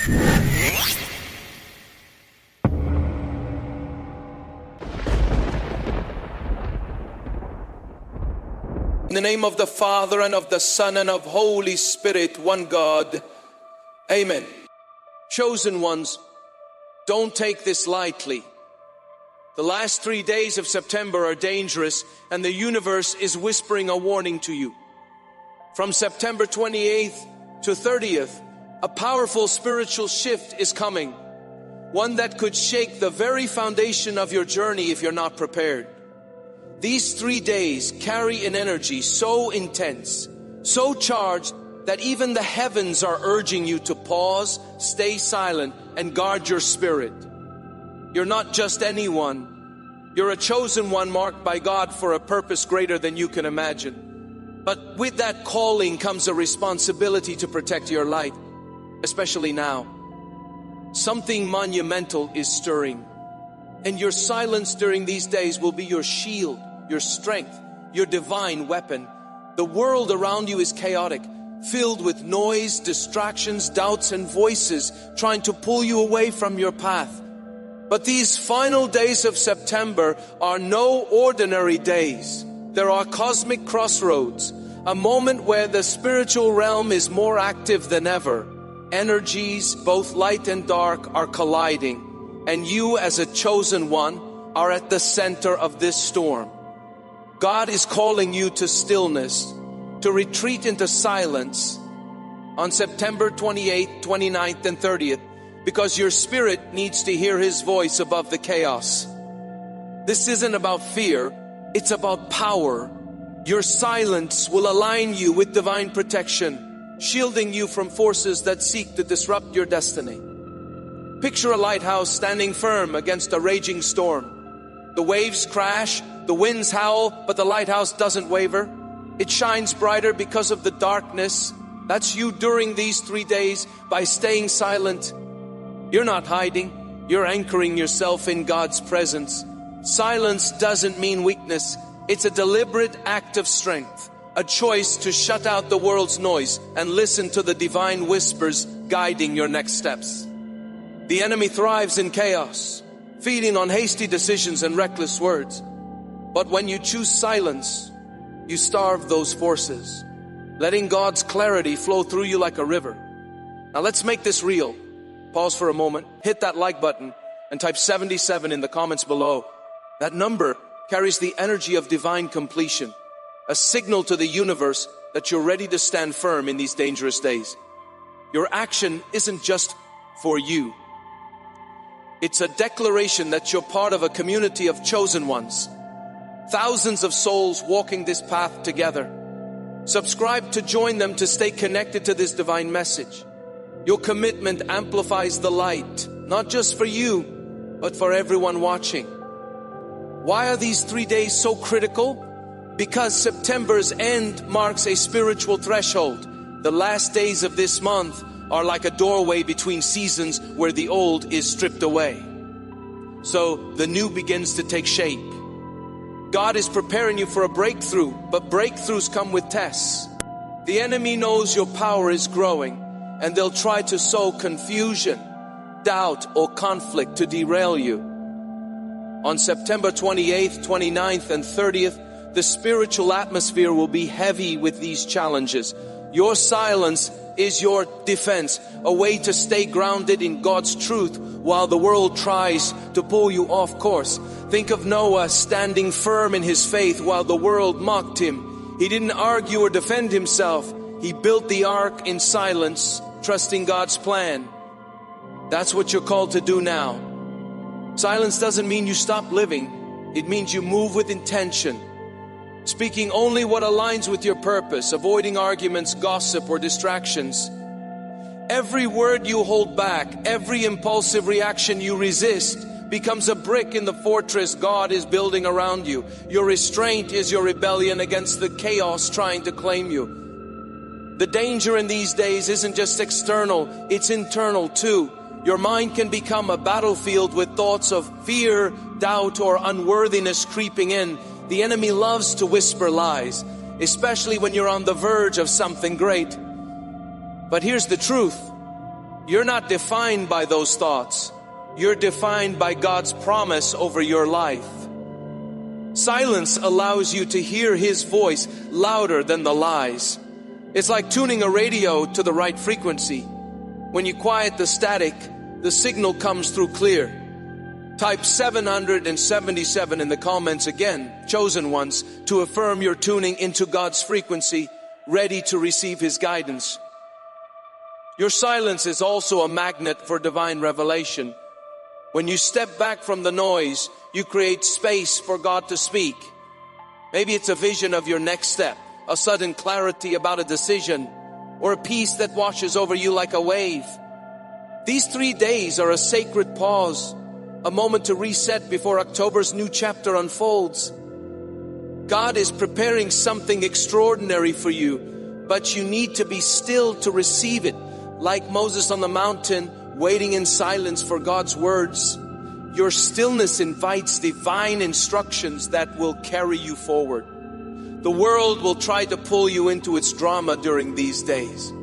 In the name of the Father, and of the Son, and of Holy Spirit, one God. Amen. Chosen ones, don't take this lightly. The last 3 days of September are dangerous, and the universe is whispering a warning to you. From September 28th to 30th, a powerful spiritual shift is coming. One that could shake the very foundation of your journey if you're not prepared. These 3 days carry an energy so intense, so charged, that even the heavens are urging you to pause, stay silent, and guard your spirit. You're not just anyone. You're a chosen one marked by God for a purpose greater than you can imagine. But with that calling comes a responsibility to protect your light, especially now. Something monumental is stirring, and your silence during these days will be your shield, your strength, your divine weapon. The world around you is chaotic, filled with noise, distractions, doubts, and voices trying to pull you away from your path. But these final days of September are no ordinary days. There are cosmic crossroads, a moment where the spiritual realm is more active than ever. Energies, both light and dark, are colliding, and you as a chosen one are at the center of this storm. God is calling you to stillness, to retreat into silence on September 28th, 29th, and 30th, because your spirit needs to hear His voice above the chaos. This isn't about fear, it's about power. Your silence will align you with divine protection, shielding you from forces that seek to disrupt your destiny. Picture a lighthouse standing firm against a raging storm. The waves crash, the winds howl, but the lighthouse doesn't waver. It shines brighter because of the darkness. That's you during these 3 days by staying silent. You're not hiding, you're anchoring yourself in God's presence. Silence doesn't mean weakness. It's a deliberate act of strength, a choice to shut out the world's noise and listen to the divine whispers guiding your next steps. The enemy thrives in chaos, feeding on hasty decisions and reckless words. But when you choose silence, you starve those forces, letting God's clarity flow through you like a river. Now let's make this real. Pause for a moment, hit that like button, and type 77 in the comments below. That number carries the energy of divine completion, a signal to the universe that you're ready to stand firm in these dangerous days. Your action isn't just for you. It's a declaration that you're part of a community of chosen ones. Thousands of souls walking this path together. Subscribe to join them to stay connected to this divine message. Your commitment amplifies the light, not just for you, but for everyone watching. Why are these 3 days so critical? Because September's end marks a spiritual threshold. The last days of this month are like a doorway between seasons where the old is stripped away. So the new begins to take shape. God is preparing you for a breakthrough, but breakthroughs come with tests. The enemy knows your power is growing, and they'll try to sow confusion, doubt, or conflict to derail you. On September 28th, 29th, and 30th, the spiritual atmosphere will be heavy with these challenges. Your silence is your defense, a way to stay grounded in God's truth while the world tries to pull you off course. Think of Noah standing firm in his faith while the world mocked him. He didn't argue or defend himself. He built the ark in silence, trusting God's plan. That's what you're called to do now. Silence doesn't mean you stop living. It means you move with intention, speaking only what aligns with your purpose, avoiding arguments, gossip, or distractions. Every word you hold back, every impulsive reaction you resist, becomes a brick in the fortress God is building around you. Your restraint is your rebellion against the chaos trying to claim you. The danger in these days isn't just external, it's internal too. Your mind can become a battlefield with thoughts of fear, doubt, or unworthiness creeping in. The enemy loves to whisper lies, especially when you're on the verge of something great. But here's the truth. You're not defined by those thoughts. You're defined by God's promise over your life. Silence allows you to hear His voice louder than the lies. It's like tuning a radio to the right frequency. When you quiet the static, the signal comes through clear. Type 777 in the comments again, chosen ones, to affirm you're tuning into God's frequency, ready to receive His guidance. Your silence is also a magnet for divine revelation. When you step back from the noise, you create space for God to speak. Maybe it's a vision of your next step, a sudden clarity about a decision, or a peace that washes over you like a wave. These 3 days are a sacred pause, a moment to reset before October's new chapter unfolds. God is preparing something extraordinary for you, but you need to be still to receive it, like Moses on the mountain, waiting in silence for God's words. Your stillness invites divine instructions that will carry you forward. The world will try to pull you into its drama during these days.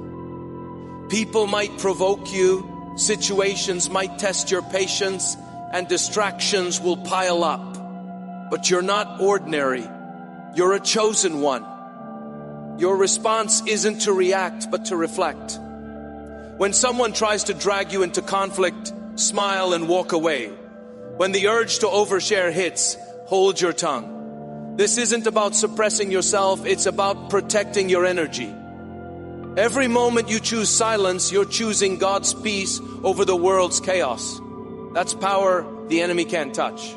People might provoke you, situations might test your patience, and distractions will pile up. But you're not ordinary. You're a chosen one. Your response isn't to react, but to reflect. When someone tries to drag you into conflict, smile and walk away. When the urge to overshare hits, hold your tongue. This isn't about suppressing yourself, it's about protecting your energy. Every moment you choose silence, you're choosing God's peace over the world's chaos. That's power the enemy can't touch.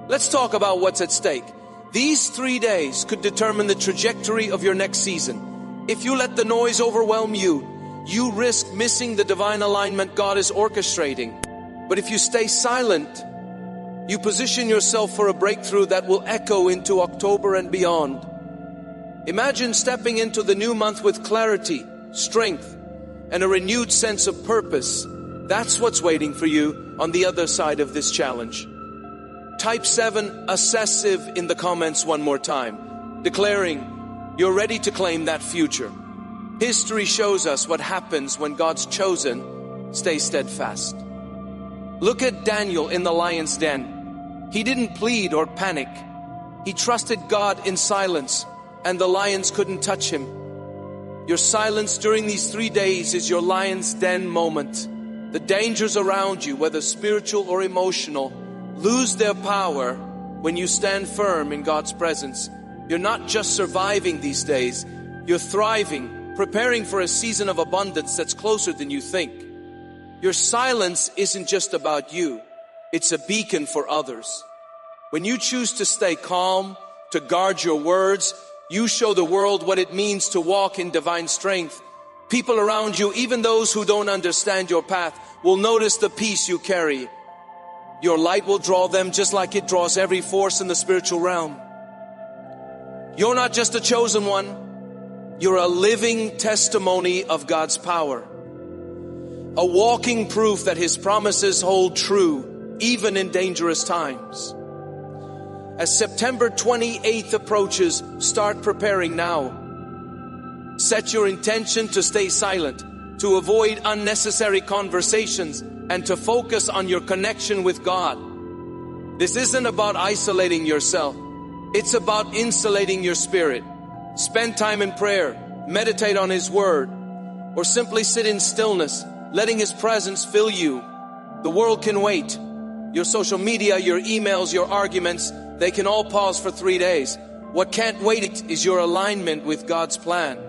Let's talk about what's at stake. These 3 days could determine the trajectory of your next season. If you let the noise overwhelm you, you risk missing the divine alignment God is orchestrating. But if you stay silent, you position yourself for a breakthrough that will echo into October and beyond. Imagine stepping into the new month with clarity, strength, and a renewed sense of purpose. That's what's waiting for you on the other side of this challenge. Type 7 assessive in the comments one more time, declaring you're ready to claim that future. History shows us what happens when God's chosen stay steadfast. Look at Daniel in the lion's den. He didn't plead or panic. He trusted God in silence, and the lions couldn't touch him. Your silence during these 3 days is your lion's den moment. The dangers around you, whether spiritual or emotional, lose their power when you stand firm in God's presence. You're not just surviving these days, you're thriving, preparing for a season of abundance that's closer than you think. Your silence isn't just about you, it's a beacon for others. When you choose to stay calm, to guard your words, you show the world what it means to walk in divine strength. People around you, even those who don't understand your path, will notice the peace you carry. Your light will draw them just like it draws every force in the spiritual realm. You're not just a chosen one. You're a living testimony of God's power. A walking proof that His promises hold true, even in dangerous times. As September 28th approaches, start preparing now. Set your intention to stay silent, to avoid unnecessary conversations, and to focus on your connection with God. This isn't about isolating yourself. It's about insulating your spirit. Spend time in prayer, meditate on His Word, or simply sit in stillness, letting His presence fill you. The world can wait. Your social media, your emails, your arguments, they can all pause for 3 days. What can't wait is your alignment with God's plan.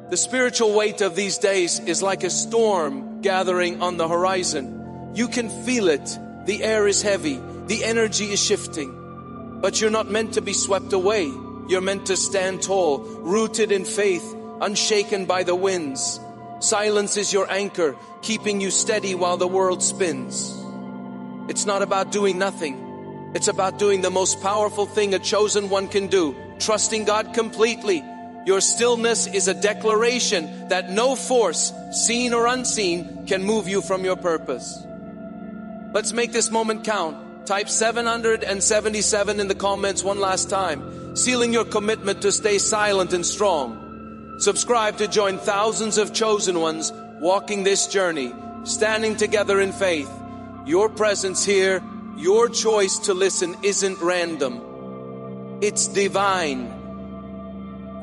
The spiritual weight of these days is like a storm gathering on the horizon. You can feel it. The air is heavy. The energy is shifting. But you're not meant to be swept away. You're meant to stand tall, rooted in faith, unshaken by the winds. Silence is your anchor, keeping you steady while the world spins. It's not about doing nothing. It's about doing the most powerful thing a chosen one can do, trusting God completely. Your stillness is a declaration that no force, seen or unseen, can move you from your purpose. Let's make this moment count. Type 777 in the comments one last time, sealing your commitment to stay silent and strong. Subscribe to join thousands of chosen ones walking this journey, standing together in faith. Your presence here, your choice to listen isn't random. It's divine.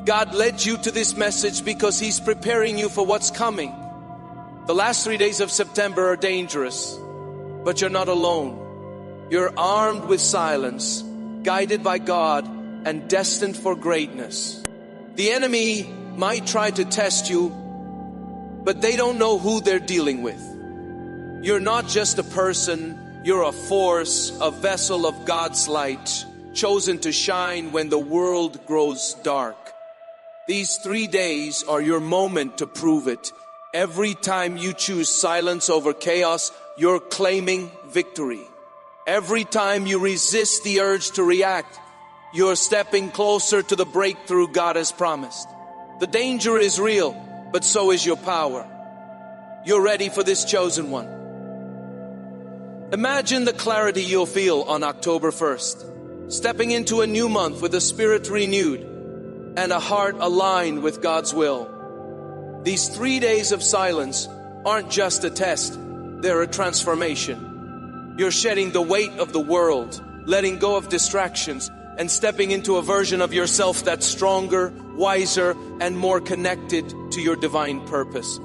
God led you to this message because He's preparing you for what's coming. The last 3 days of September are dangerous, but you're not alone. You're armed with silence, guided by God, and destined for greatness. The enemy might try to test you, but they don't know who they're dealing with. You're not just a person, you're a force, a vessel of God's light, chosen to shine when the world grows dark. These 3 days are your moment to prove it. Every time you choose silence over chaos, you're claiming victory. Every time you resist the urge to react, you're stepping closer to the breakthrough God has promised. The danger is real, but so is your power. You're ready for this chosen one. Imagine the clarity you'll feel on October 1st, stepping into a new month with a spirit renewed and a heart aligned with God's will. These 3 days of silence aren't just a test, they're a transformation. You're shedding the weight of the world, letting go of distractions, and stepping into a version of yourself that's stronger, wiser, and more connected to your divine purpose.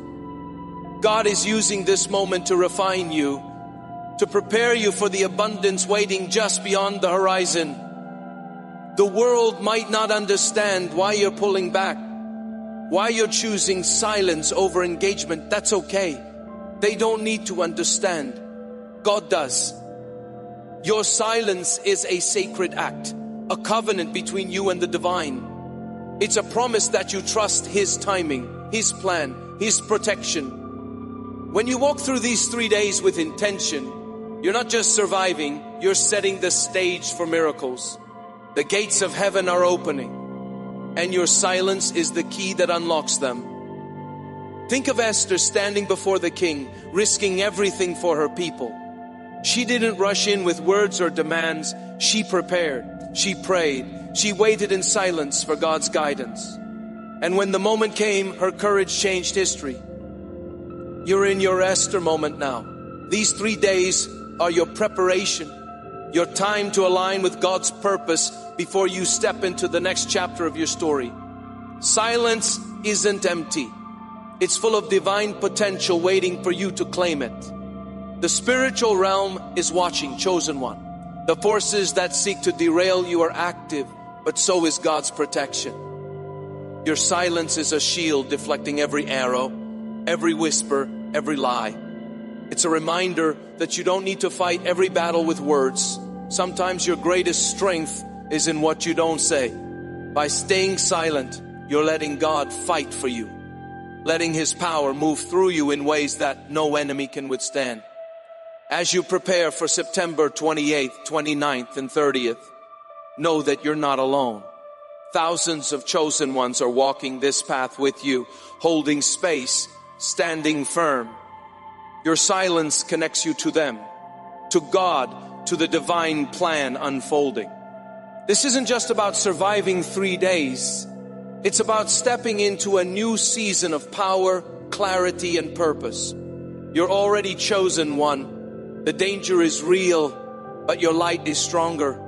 God is using this moment to refine you, to prepare you for the abundance waiting just beyond the horizon. The world might not understand why you're pulling back, why you're choosing silence over engagement. That's okay. They don't need to understand. God does. Your silence is a sacred act, a covenant between you and the divine. It's a promise that you trust His timing, His plan, His protection. When you walk through these 3 days with intention, you're not just surviving, you're setting the stage for miracles. The gates of heaven are opening, and your silence is the key that unlocks them. Think of Esther standing before the king, risking everything for her people. She didn't rush in with words or demands. She prepared, she prayed, she waited in silence for God's guidance. And when the moment came, her courage changed history. You're in your Esther moment now. These 3 days are your preparation, your time to align with God's purpose before you step into the next chapter of your story. Silence isn't empty. It's full of divine potential waiting for you to claim it. The spiritual realm is watching, chosen one. The forces that seek to derail you are active, but so is God's protection. Your silence is a shield deflecting every arrow, every whisper, every lie. It's a reminder that you don't need to fight every battle with words. Sometimes your greatest strength is in what you don't say. By staying silent, you're letting God fight for you, letting His power move through you in ways that no enemy can withstand. As you prepare for September 28th, 29th, and 30th, know that you're not alone. Thousands of chosen ones are walking this path with you, holding space, standing firm. Your silence connects you to them, to God, to the divine plan unfolding. This isn't just about surviving 3 days. It's about stepping into a new season of power, clarity, and purpose. You're already chosen one. The danger is real, but your light is stronger.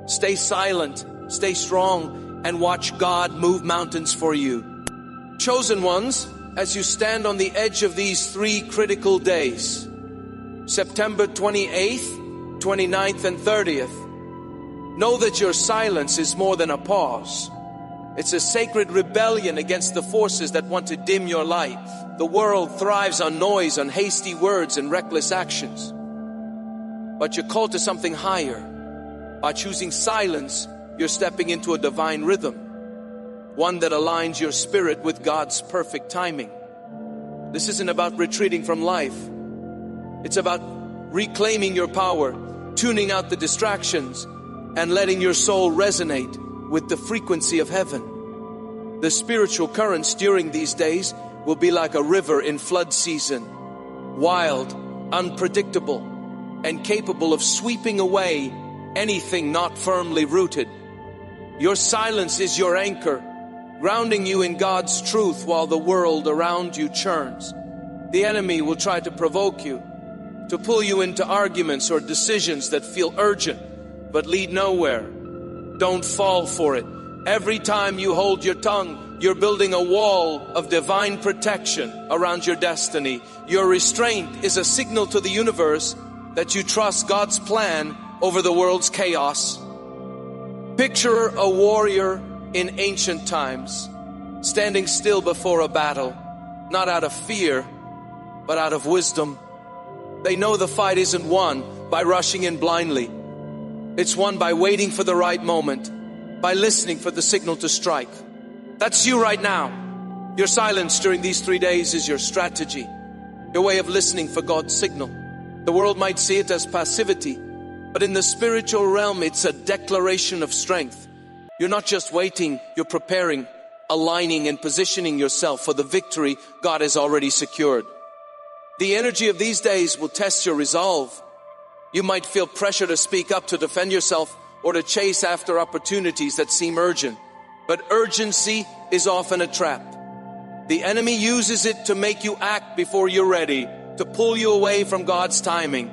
Stay silent, stay strong, and watch God move mountains for you. Chosen ones, as you stand on the edge of these 3 critical days, September 28th, 29th, and 30th, know that your silence is more than a pause. It's a sacred rebellion against the forces that want to dim your light. The world thrives on noise, on hasty words, and reckless actions. But you're called to something higher. By choosing silence, you're stepping into a divine rhythm, one that aligns your spirit with God's perfect timing. This isn't about retreating from life. It's about reclaiming your power, tuning out the distractions, and letting your soul resonate with the frequency of heaven. The spiritual currents during these days will be like a river in flood season, wild, unpredictable, and capable of sweeping away anything not firmly rooted. Your silence is your anchor, grounding you in God's truth while the world around you churns. The enemy will try to provoke you, to pull you into arguments or decisions that feel urgent but lead nowhere. Don't fall for it. Every time you hold your tongue, you're building a wall of divine protection around your destiny. Your restraint is a signal to the universe that you trust God's plan over the world's chaos. Picture a warrior in ancient times, standing still before a battle, not out of fear, but out of wisdom. They know the fight isn't won by rushing in blindly. It's won by waiting for the right moment, by listening for the signal to strike. That's you right now. Your silence during these 3 days is your strategy, your way of listening for God's signal. The world might see it as passivity, but in the spiritual realm, it's a declaration of strength. You're not just waiting, you're preparing, aligning and positioning yourself for the victory God has already secured. The energy of these days will test your resolve. You might feel pressure to speak up, to defend yourself, or to chase after opportunities that seem urgent. But urgency is often a trap. The enemy uses it to make you act before you're ready, to pull you away from God's timing.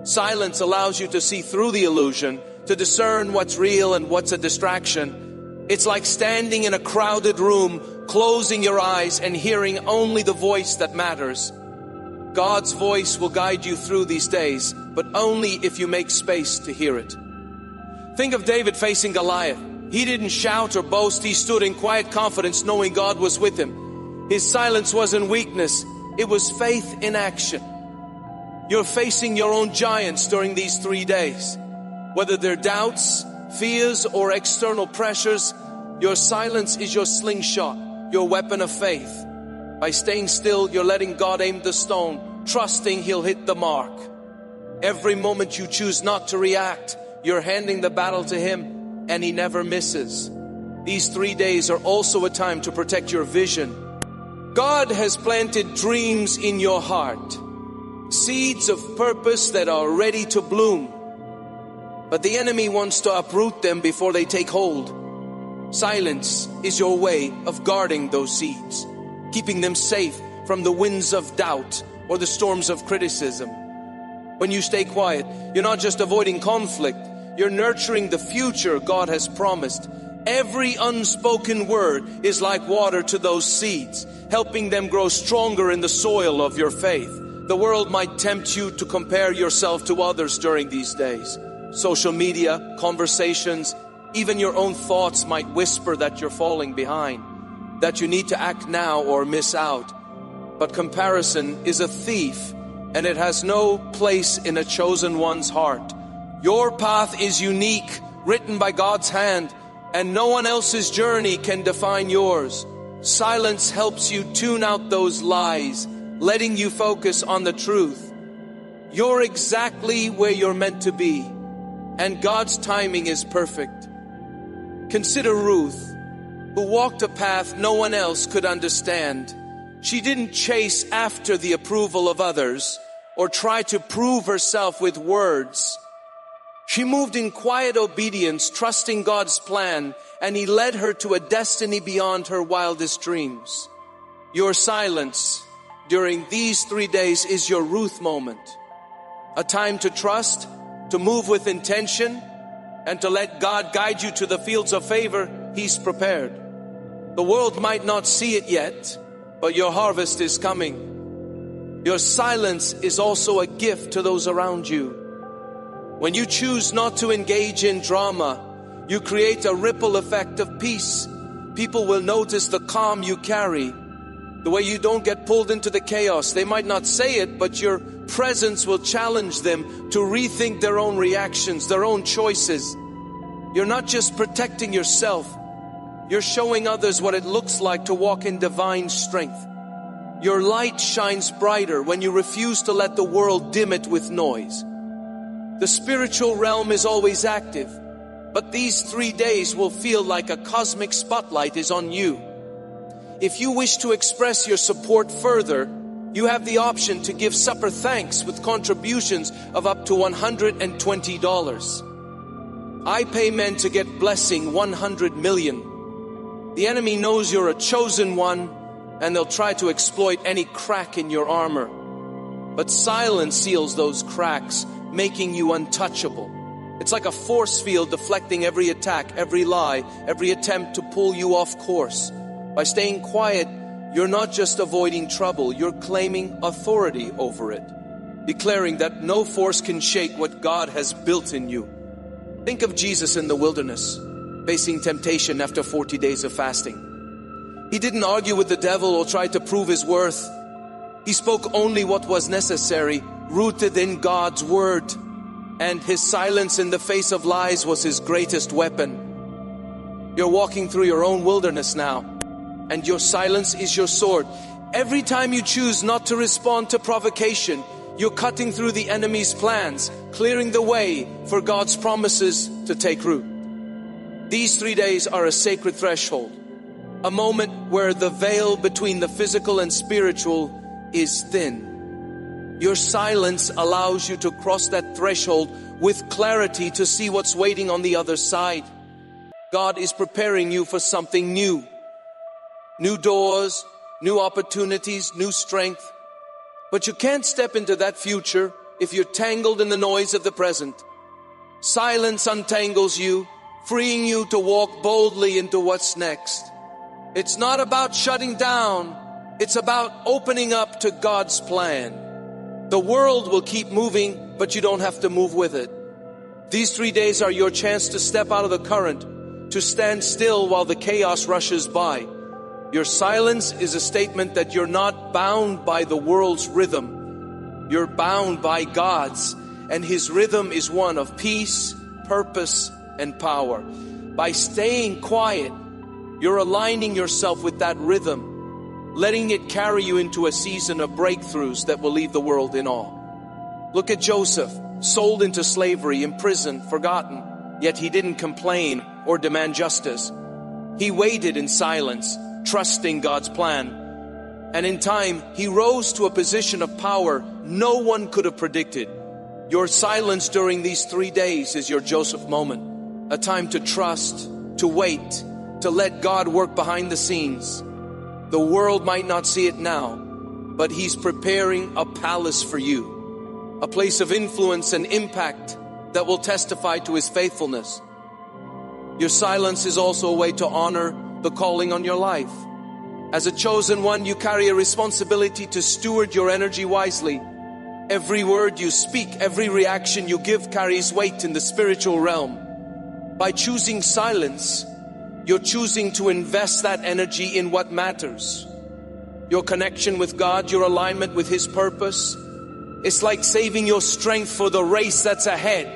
Silence allows you to see through the illusion, to discern what's real and what's a distraction. It's like standing in a crowded room, closing your eyes and hearing only the voice that matters. God's voice will guide you through these days, but only if you make space to hear it. Think of David facing Goliath. He didn't shout or boast. He stood in quiet confidence, knowing God was with him. His silence wasn't weakness. It was faith in action. You're facing your own giants during these 3 days. Whether they're doubts, fears, or external pressures, your silence is your slingshot, your weapon of faith. By staying still, you're letting God aim the stone, trusting He'll hit the mark. Every moment you choose not to react, you're handing the battle to Him, and He never misses. These 3 days are also a time to protect your vision. God has planted dreams in your heart, seeds of purpose that are ready to bloom. But the enemy wants to uproot them before they take hold. Silence is your way of guarding those seeds, keeping them safe from the winds of doubt or the storms of criticism. When you stay quiet, you're not just avoiding conflict, you're nurturing the future God has promised. Every unspoken word is like water to those seeds, helping them grow stronger in the soil of your faith. The world might tempt you to compare yourself to others during these days. Social media, conversations, even your own thoughts might whisper that you're falling behind, that you need to act now or miss out. But comparison is a thief, and it has no place in a chosen one's heart. Your path is unique, written by God's hand, and no one else's journey can define yours. Silence helps you tune out those lies, letting you focus on the truth. You're exactly where you're meant to be, and God's timing is perfect. Consider Ruth, who walked a path no one else could understand. She didn't chase after the approval of others or try to prove herself with words. She moved in quiet obedience, trusting God's plan, and He led her to a destiny beyond her wildest dreams. Your silence during these 3 days is your Ruth moment. A time to trust, to move with intention, and to let God guide you to the fields of favor He's prepared. The world might not see it yet, but your harvest is coming. Your silence is also a gift to those around you. When you choose not to engage in drama, you create a ripple effect of peace. People will notice the calm you carry, the way you don't get pulled into the chaos. They might not say it, but your presence will challenge them to rethink their own reactions, their own choices. You're not just protecting yourself, you're showing others what it looks like to walk in divine strength. Your light shines brighter when you refuse to let the world dim it with noise. The spiritual realm is always active, but these 3 days will feel like a cosmic spotlight is on you. If you wish to express your support further, you have the option to give supper thanks with contributions of up to $120. I pay men to get blessing 100 million. The enemy knows you're a chosen one, and they'll try to exploit any crack in your armor. But silence seals those cracks, making you untouchable. It's like a force field deflecting every attack, every lie, every attempt to pull you off course. By staying quiet, you're not just avoiding trouble, you're claiming authority over it, declaring that no force can shake what God has built in you. Think of Jesus in the wilderness, facing temptation after 40 days of fasting. He didn't argue with the devil or try to prove his worth. He spoke only what was necessary, rooted in God's word. And his silence in the face of lies was his greatest weapon. You're walking through your own wilderness now, and your silence is your sword. Every time you choose not to respond to provocation, you're cutting through the enemy's plans, clearing the way for God's promises to take root. These 3 days are a sacred threshold, a moment where the veil between the physical and spiritual is thin. Your silence allows you to cross that threshold with clarity to see what's waiting on the other side. God is preparing you for something new. New doors, new opportunities, new strength. But you can't step into that future if you're tangled in the noise of the present. Silence untangles you, freeing you to walk boldly into what's next. It's not about shutting down. It's about opening up to God's plan. The world will keep moving, but you don't have to move with it. These 3 days are your chance to step out of the current, to stand still while the chaos rushes by. Your silence is a statement that you're not bound by the world's rhythm. You're bound by God's, and His rhythm is one of peace, purpose, and power. By staying quiet, you're aligning yourself with that rhythm, letting it carry you into a season of breakthroughs that will leave the world in awe. Look at Joseph, sold into slavery, imprisoned, forgotten, yet he didn't complain or demand justice. He waited in silence, trusting God's plan. And in time, he rose to a position of power no one could have predicted. Your silence during these 3 days is your Joseph moment, a time to trust, to wait, to let God work behind the scenes. The world might not see it now, but He's preparing a palace for you, a place of influence and impact that will testify to His faithfulness. Your silence is also a way to honor the calling on your life. As a chosen one, you carry a responsibility to steward your energy wisely. Every word you speak, every reaction you give carries weight in the spiritual realm. By choosing silence, you're choosing to invest that energy in what matters. Your connection with God, your alignment with His purpose. It's like saving your strength for the race that's ahead,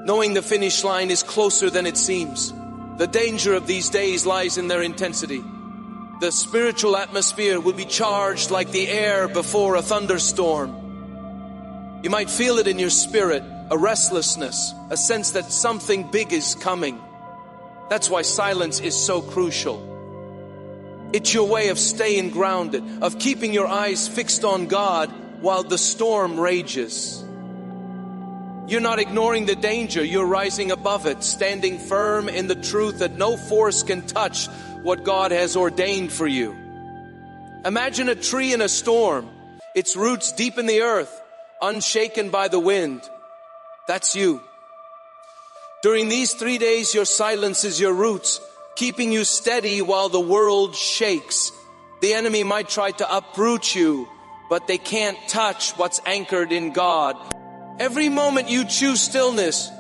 knowing the finish line is closer than it seems. The danger of these days lies in their intensity. The spiritual atmosphere will be charged like the air before a thunderstorm. You might feel it in your spirit, a restlessness, a sense that something big is coming. That's why silence is so crucial. It's your way of staying grounded, of keeping your eyes fixed on God while the storm rages. You're not ignoring the danger, you're rising above it, standing firm in the truth that no force can touch what God has ordained for you. Imagine a tree in a storm, its roots deep in the earth, unshaken by the wind. That's you. During these 3 days, your silence is your roots, keeping you steady while the world shakes. The enemy might try to uproot you, but they can't touch what's anchored in God. Every moment you choose stillness,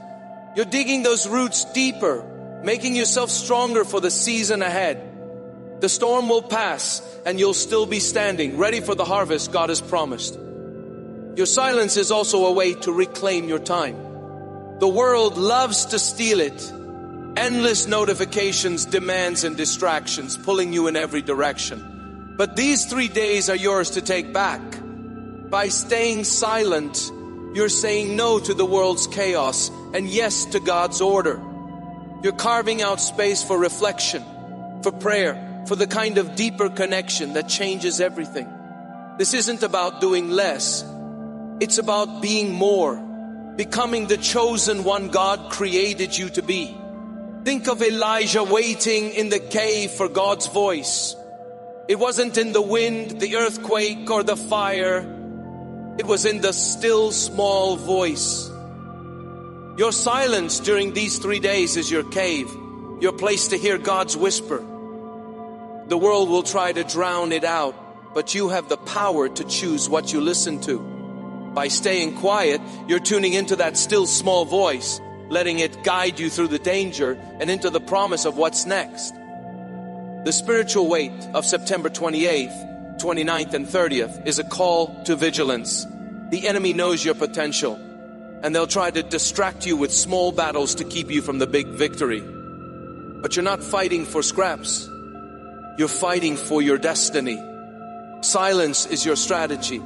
you're digging those roots deeper, making yourself stronger for the season ahead. The storm will pass, and you'll still be standing, ready for the harvest God has promised. Your silence is also a way to reclaim your time. The world loves to steal it. Endless notifications, demands, and distractions pulling you in every direction. But these 3 days are yours to take back. By staying silent, you're saying no to the world's chaos and yes to God's order. You're carving out space for reflection, for prayer, for the kind of deeper connection that changes everything. This isn't about doing less. It's about being more. Becoming the chosen one God created you to be. Think of Elijah waiting in the cave for God's voice. It wasn't in the wind, the earthquake, or the fire. It was in the still small voice. Your silence during these 3 days is your cave, your place to hear God's whisper. The world will try to drown it out, but you have the power to choose what you listen to. By staying quiet, you're tuning into that still small voice, letting it guide you through the danger and into the promise of what's next. The spiritual weight of September 28th, 29th, and 30th is a call to vigilance. The enemy knows your potential, and they'll try to distract you with small battles to keep you from the big victory. But you're not fighting for scraps. You're fighting for your destiny. Silence is your strategy,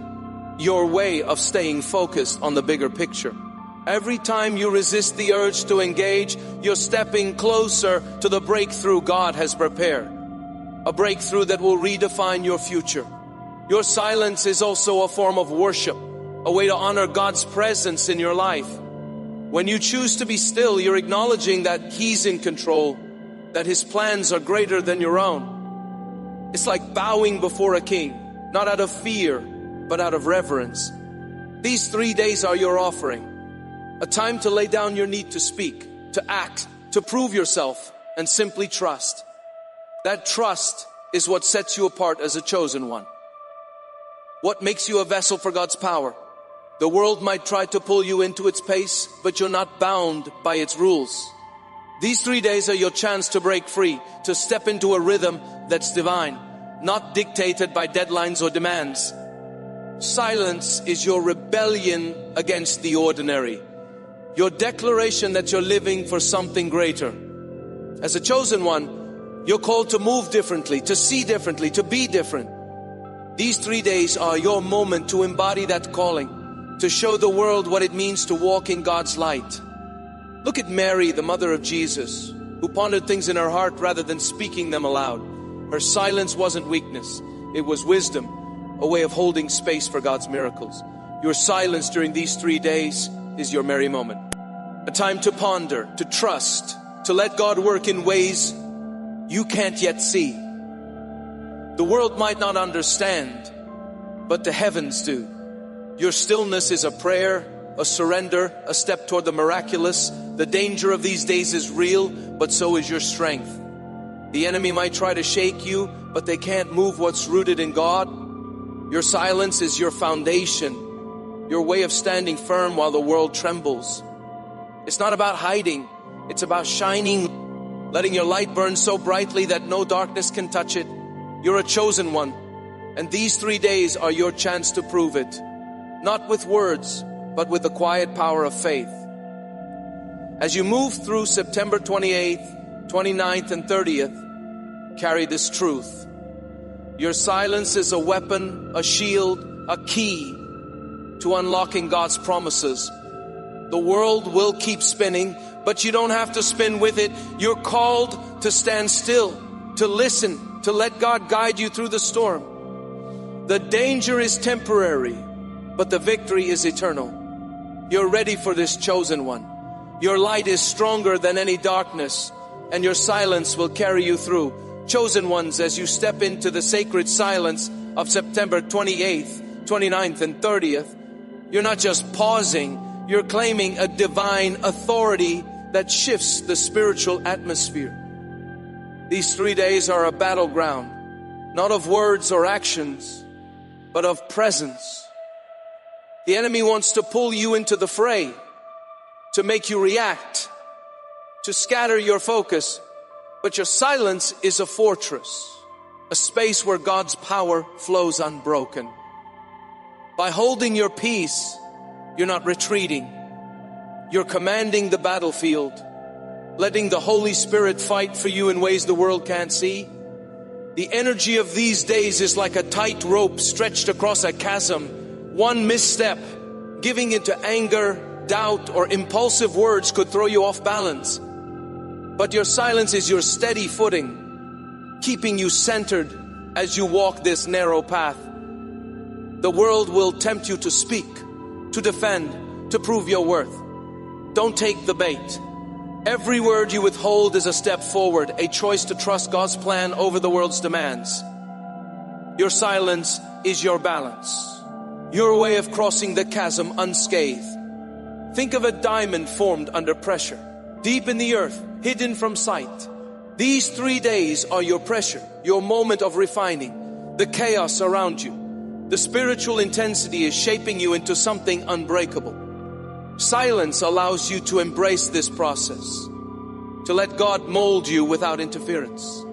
your way of staying focused on the bigger picture. Every time you resist the urge to engage, you're stepping closer to the breakthrough God has prepared. A breakthrough that will redefine your future. Your silence is also a form of worship, a way to honor God's presence in your life. When you choose to be still, you're acknowledging that He's in control, that His plans are greater than your own. It's like bowing before a king, not out of fear, but out of reverence. These 3 days are your offering, a time to lay down your need to speak, to act, to prove yourself, and simply trust. That trust is what sets you apart as a chosen one. What makes you a vessel for God's power? The world might try to pull you into its pace, but you're not bound by its rules. These 3 days are your chance to break free, to step into a rhythm that's divine, not dictated by deadlines or demands. Silence is your rebellion against the ordinary, your declaration that you're living for something greater. As a chosen one, you're called to move differently, to see differently, to be different. These 3 days are your moment to embody that calling, to show the world what it means to walk in God's light. Look at Mary, the mother of Jesus, who pondered things in her heart rather than speaking them aloud. Her silence wasn't weakness, it was wisdom, a way of holding space for God's miracles. Your silence during these 3 days is your Mary moment. A time to ponder, to trust, to let God work in ways you can't yet see. The world might not understand, but the heavens do. Your stillness is a prayer, a surrender, a step toward the miraculous. The danger of these days is real, but so is your strength. The enemy might try to shake you, but they can't move what's rooted in God. Your silence is your foundation, your way of standing firm while the world trembles. It's not about hiding, it's about shining, letting your light burn so brightly that no darkness can touch it. You're a chosen one, and these 3 days are your chance to prove it. Not with words, but with the quiet power of faith. As you move through September 28th, 29th, and 30th, carry this truth. Your silence is a weapon, a shield, a key to unlocking God's promises. The world will keep spinning, but you don't have to spin with it. You're called to stand still, to listen, to let God guide you through the storm. The danger is temporary, but the victory is eternal. You're ready for this chosen one. Your light is stronger than any darkness, and your silence will carry you through. Chosen ones, as you step into the sacred silence of September 28th, 29th, and 30th, you're not just pausing, you're claiming a divine authority that shifts the spiritual atmosphere. These 3 days are a battleground, not of words or actions, but of presence. The enemy wants to pull you into the fray, to make you react, to scatter your focus. But your silence is a fortress, a space where God's power flows unbroken. By holding your peace, you're not retreating. You're commanding the battlefield, letting the Holy Spirit fight for you in ways the world can't see. The energy of these days is like a tight rope stretched across a chasm. One misstep, giving into anger, doubt, or impulsive words could throw you off balance. But your silence is your steady footing, keeping you centered as you walk this narrow path. The world will tempt you to speak, to defend, to prove your worth. Don't take the bait. Every word you withhold is a step forward, a choice to trust God's plan over the world's demands. Your silence is your balance. Your way of crossing the chasm unscathed. Think of a diamond formed under pressure, deep in the earth, hidden from sight. These 3 days are your pressure, your moment of refining, the chaos around you. The spiritual intensity is shaping you into something unbreakable. Silence allows you to embrace this process, to let God mold you without interference.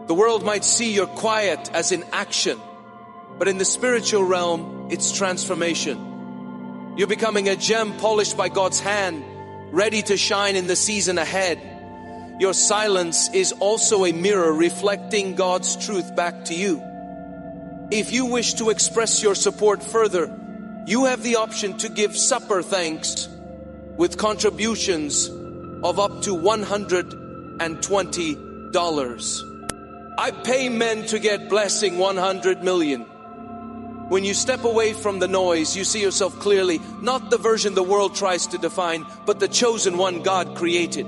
The world might see your quiet as in action, but in the spiritual realm, it's transformation. You're becoming a gem polished by God's hand, ready to shine in the season ahead. Your silence is also a mirror reflecting God's truth back to you. If you wish to express your support further, you have the option to give supper thanks with contributions of up to $120. I pay men to get blessing 100 million. When you step away from the noise, you see yourself clearly, not the version the world tries to define, but the chosen one God created.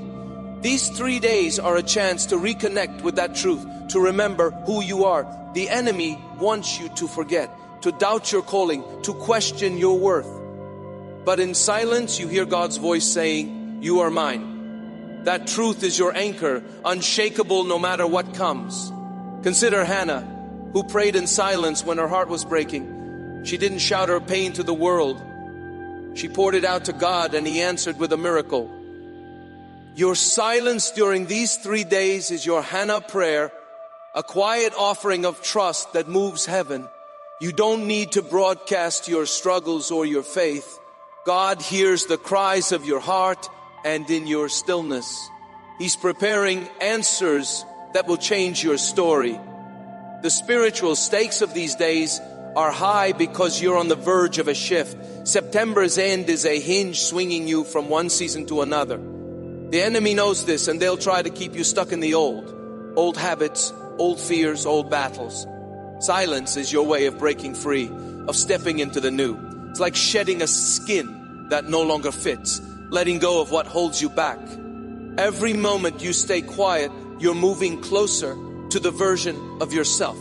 These 3 days are a chance to reconnect with that truth, to remember who you are. The enemy wants you to forget, to doubt your calling, to question your worth. But in silence, you hear God's voice saying, "You are mine." That truth is your anchor, unshakable no matter what comes. Consider Hannah, who prayed in silence when her heart was breaking. She didn't shout her pain to the world. She poured it out to God, and He answered with a miracle. Your silence during these 3 days is your Hannah prayer, a quiet offering of trust that moves heaven. You don't need to broadcast your struggles or your faith. God hears the cries of your heart, and in your stillness, He's preparing answers that will change your story. The spiritual stakes of these days are high because you're on the verge of a shift. September's end is a hinge swinging you from one season to another. The enemy knows this, and they'll try to keep you stuck in the old habits, old fears, old battles. Silence is your way of breaking free, of stepping into the new. It's like shedding a skin that no longer fits, letting go of what holds you back. Every moment you stay quiet, you're moving closer to the version of yourself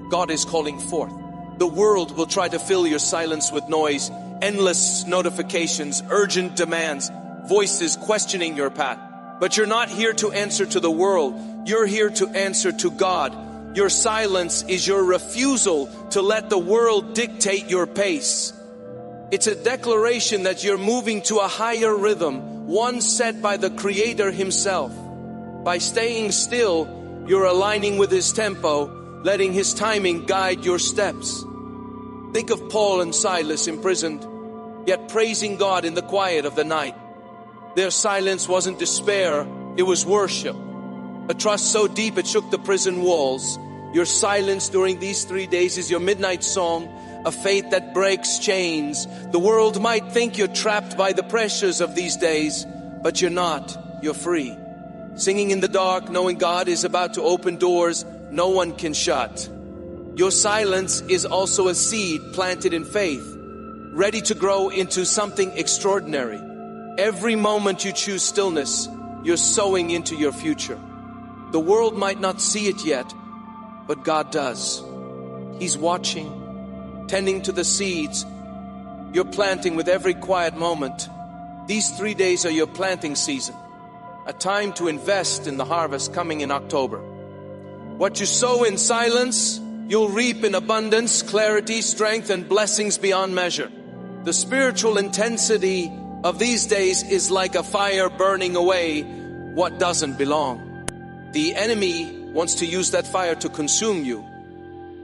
God is calling forth. The world will try to fill your silence with noise, endless notifications, urgent demands, voices questioning your path. But you're not here to answer to the world. You're here to answer to God. Your silence is your refusal to let the world dictate your pace. It's a declaration that you're moving to a higher rhythm, one set by the Creator Himself. By staying still, you're aligning with His tempo, letting His timing guide your steps. Think of Paul and Silas imprisoned, yet praising God in the quiet of the night. Their silence wasn't despair, it was worship. A trust so deep it shook the prison walls. Your silence during these 3 days is your midnight song, a faith that breaks chains. The world might think you're trapped by the pressures of these days, but you're not, you're free. Singing in the dark, knowing God is about to open doors no one can shut. Your silence is also a seed planted in faith, ready to grow into something extraordinary. Every moment you choose stillness, you're sowing into your future. The world might not see it yet, but God does. He's watching, tending to the seeds you're planting with every quiet moment. These 3 days are your planting season, a time to invest in the harvest coming in October. What you sow in silence, you'll reap in abundance, clarity, strength, and blessings beyond measure. The spiritual intensity of these days is like a fire burning away what doesn't belong. The enemy wants to use that fire to consume you,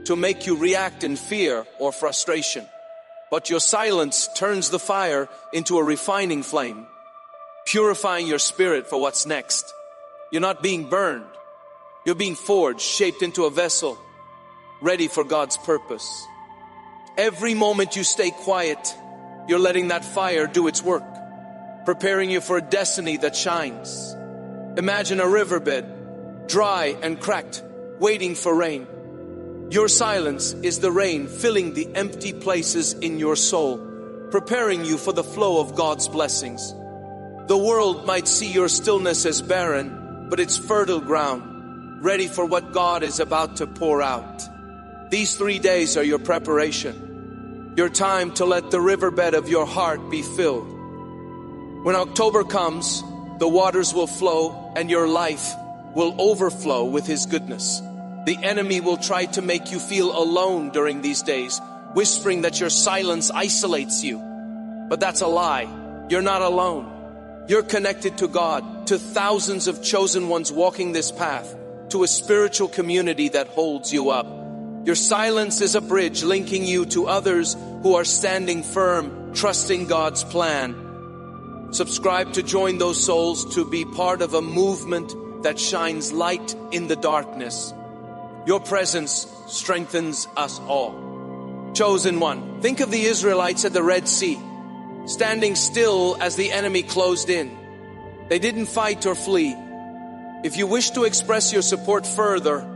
to make you react in fear or frustration. But your silence turns the fire into a refining flame, purifying your spirit for what's next. You're not being burned. You're being forged, shaped into a vessel, ready for God's purpose. Every moment you stay quiet, you're letting that fire do its work, preparing you for a destiny that shines. Imagine a riverbed, dry and cracked, waiting for rain. Your silence is the rain filling the empty places in your soul, preparing you for the flow of God's blessings. The world might see your stillness as barren, but it's fertile ground, ready for what God is about to pour out. These 3 days are your preparation, your time to let the riverbed of your heart be filled. When October comes, the waters will flow and your life will overflow with His goodness. The enemy will try to make you feel alone during these days, whispering that your silence isolates you. But that's a lie. You're not alone. You're connected to God, to thousands of chosen ones walking this path, to a spiritual community that holds you up. Your silence is a bridge linking you to others who are standing firm, trusting God's plan. Subscribe to join those souls to be part of a movement that shines light in the darkness. Your presence strengthens us all. Chosen one, think of the Israelites at the Red Sea, standing still as the enemy closed in. They didn't fight or flee. If you wish to express your support further,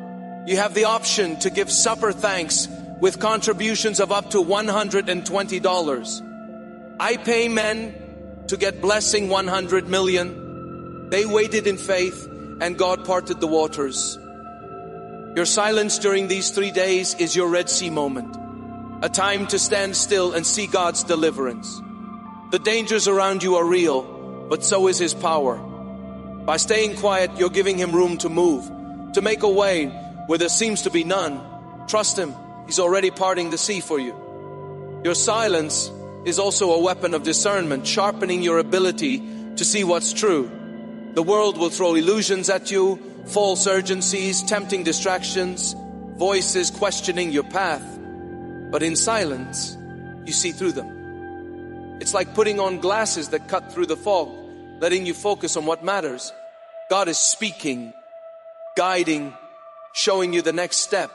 you have the option to give supper thanks with contributions of up to $120. I pay men to get blessing 100 million. They waited in faith and God parted the waters. Your silence during these 3 days is your Red Sea moment. A time to stand still and see God's deliverance. The dangers around you are real, but so is His power. By staying quiet, you're giving Him room to move, to make a way where there seems to be none. Trust Him. He's already parting the sea for you. Your silence is also a weapon of discernment, sharpening your ability to see what's true. The world will throw illusions at you, false urgencies, tempting distractions, voices questioning your path. But in silence, you see through them. It's like putting on glasses that cut through the fog, letting you focus on what matters. God is speaking, guiding, showing you the next step.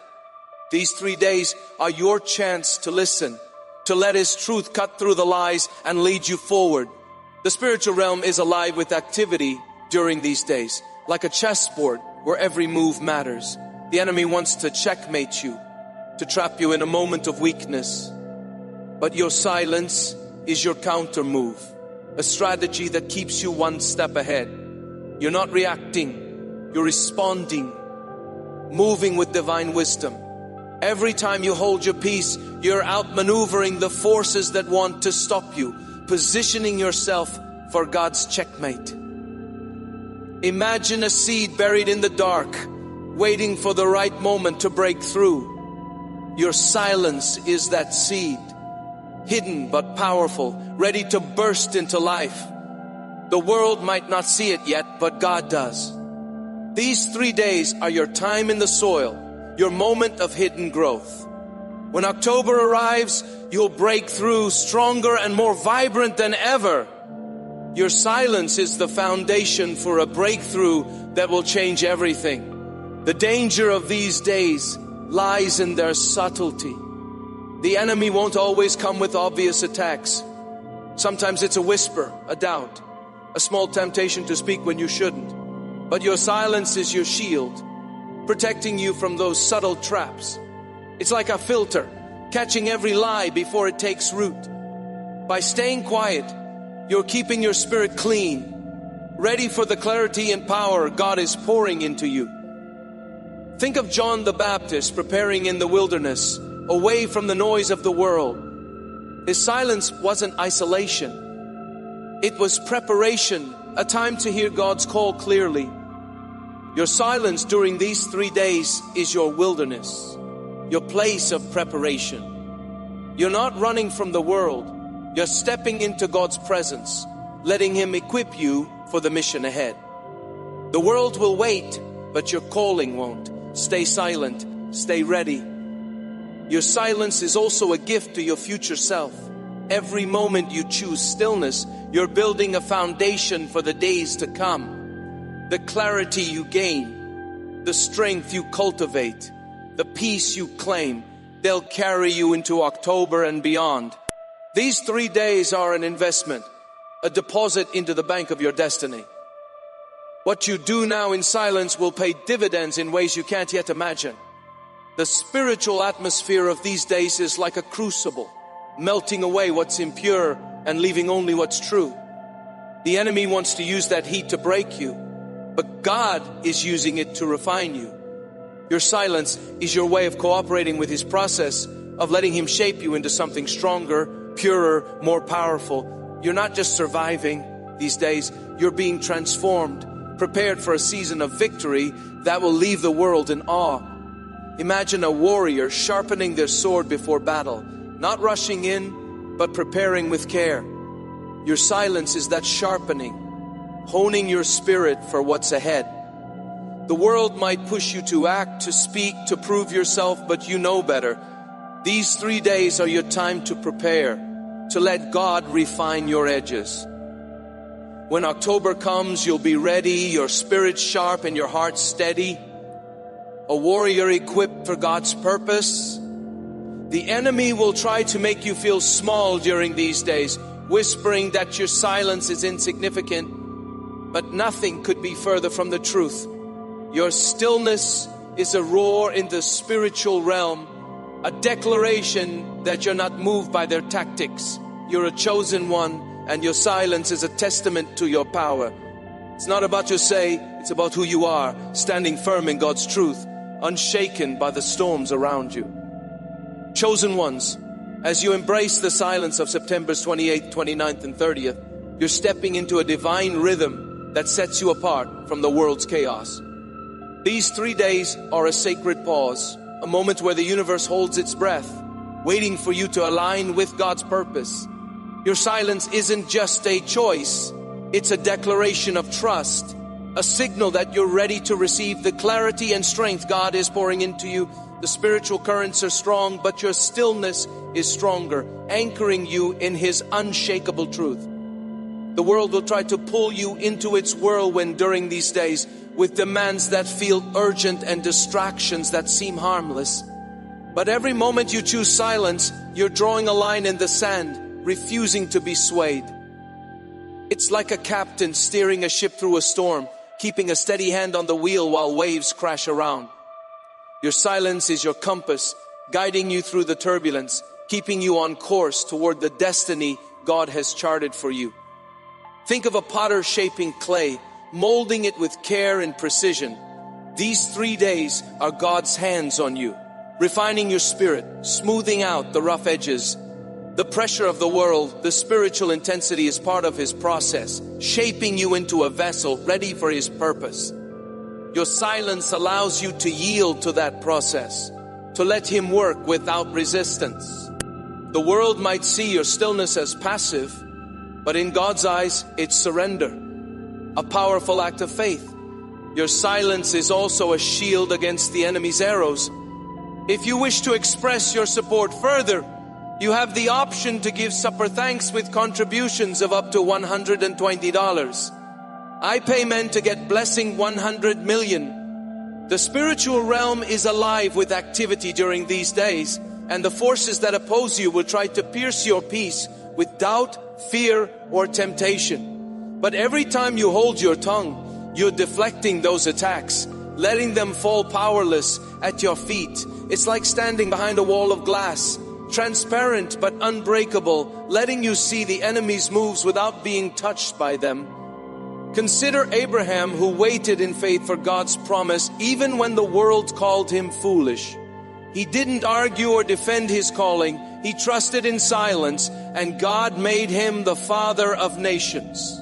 These 3 days are your chance to listen, to let His truth cut through the lies and lead you forward. The spiritual realm is alive with activity during these days, like a chessboard where every move matters. The enemy wants to checkmate you, to trap you in a moment of weakness. But your silence is your counter move, a strategy that keeps you one step ahead. You're not reacting, you're responding, moving with divine wisdom. Every time you hold your peace, you're outmaneuvering the forces that want to stop you, positioning yourself for God's checkmate. Imagine a seed buried in the dark, waiting for the right moment to break through. Your silence is that seed, hidden but powerful, ready to burst into life. The world might not see it yet, but God does. These 3 days are your time in the soil, your moment of hidden growth. When October arrives, you'll break through stronger and more vibrant than ever. Your silence is the foundation for a breakthrough that will change everything. The danger of these days lies in their subtlety. The enemy won't always come with obvious attacks. Sometimes it's a whisper, a doubt, a small temptation to speak when you shouldn't. But your silence is your shield, protecting you from those subtle traps. It's like a filter, catching every lie before it takes root. By staying quiet, you're keeping your spirit clean, ready for the clarity and power God is pouring into you. Think of John the Baptist preparing in the wilderness, away from the noise of the world. His silence wasn't isolation. It was preparation, a time to hear God's call clearly. Your silence during these 3 days is your wilderness, your place of preparation. You're not running from the world. You're stepping into God's presence, letting Him equip you for the mission ahead. The world will wait, but your calling won't. Stay silent, stay ready. Your silence is also a gift to your future self. Every moment you choose stillness, you're building a foundation for the days to come. The clarity you gain, the strength you cultivate, the peace you claim, they'll carry you into October and beyond. These 3 days are an investment, a deposit into the bank of your destiny. What you do now in silence will pay dividends in ways you can't yet imagine. The spiritual atmosphere of these days is like a crucible, melting away what's impure and leaving only what's true. The enemy wants to use that heat to break you, but God is using it to refine you. Your silence is your way of cooperating with His process of letting Him shape you into something stronger, purer, more powerful. You're not just surviving these days, you're being transformed, prepared for a season of victory that will leave the world in awe. Imagine a warrior sharpening their sword before battle, not rushing in, but preparing with care. Your silence is that sharpening, honing your spirit for what's ahead. The world might push you to act, to speak, to prove yourself, but you know better. These 3 days are your time to prepare, to let God refine your edges. When October comes, you'll be ready, your spirit sharp and your heart steady, a warrior equipped for God's purpose. The enemy will try to make you feel small during these days, whispering that your silence is insignificant, but nothing could be further from the truth. Your stillness is a roar in the spiritual realm, a declaration that you're not moved by their tactics. You're a chosen one, and your silence is a testament to your power. It's not about your say, it's about who you are, standing firm in God's truth, unshaken by the storms around you. Chosen ones, as you embrace the silence of September's 28th, 29th, and 30th, you're stepping into a divine rhythm that sets you apart from the world's chaos. These 3 days are a sacred pause, a moment where the universe holds its breath, waiting for you to align with God's purpose. Your silence isn't just a choice, it's a declaration of trust, a signal that you're ready to receive the clarity and strength God is pouring into you. The spiritual currents are strong, but your stillness is stronger, anchoring you in His unshakable truth. The world will try to pull you into its whirlwind during these days with demands that feel urgent and distractions that seem harmless. But every moment you choose silence, you're drawing a line in the sand, refusing to be swayed. It's like a captain steering a ship through a storm, keeping a steady hand on the wheel while waves crash around. Your silence is your compass, guiding you through the turbulence, keeping you on course toward the destiny God has charted for you. Think of a potter shaping clay, molding it with care and precision. These 3 days are God's hands on you, refining your spirit, smoothing out the rough edges. The pressure of the world, the spiritual intensity is part of His process, shaping you into a vessel ready for His purpose. Your silence allows you to yield to that process, to let Him work without resistance. The world might see your stillness as passive, but in God's eyes, it's surrender, a powerful act of faith. Your silence is also a shield against the enemy's arrows. If you wish to express your support further, you have the option to give supper thanks with contributions of up to $120. I pay men to get blessing 100 million. The spiritual realm is alive with activity during these days, and the forces that oppose you will try to pierce your peace with doubt, fear, or temptation. But every time you hold your tongue, you're deflecting those attacks, letting them fall powerless at your feet. It's like standing behind a wall of glass, transparent but unbreakable, letting you see the enemy's moves without being touched by them. Consider Abraham, who waited in faith for God's promise even when the world called him foolish. He didn't argue or defend his calling. He trusted in silence, and God made him the father of nations.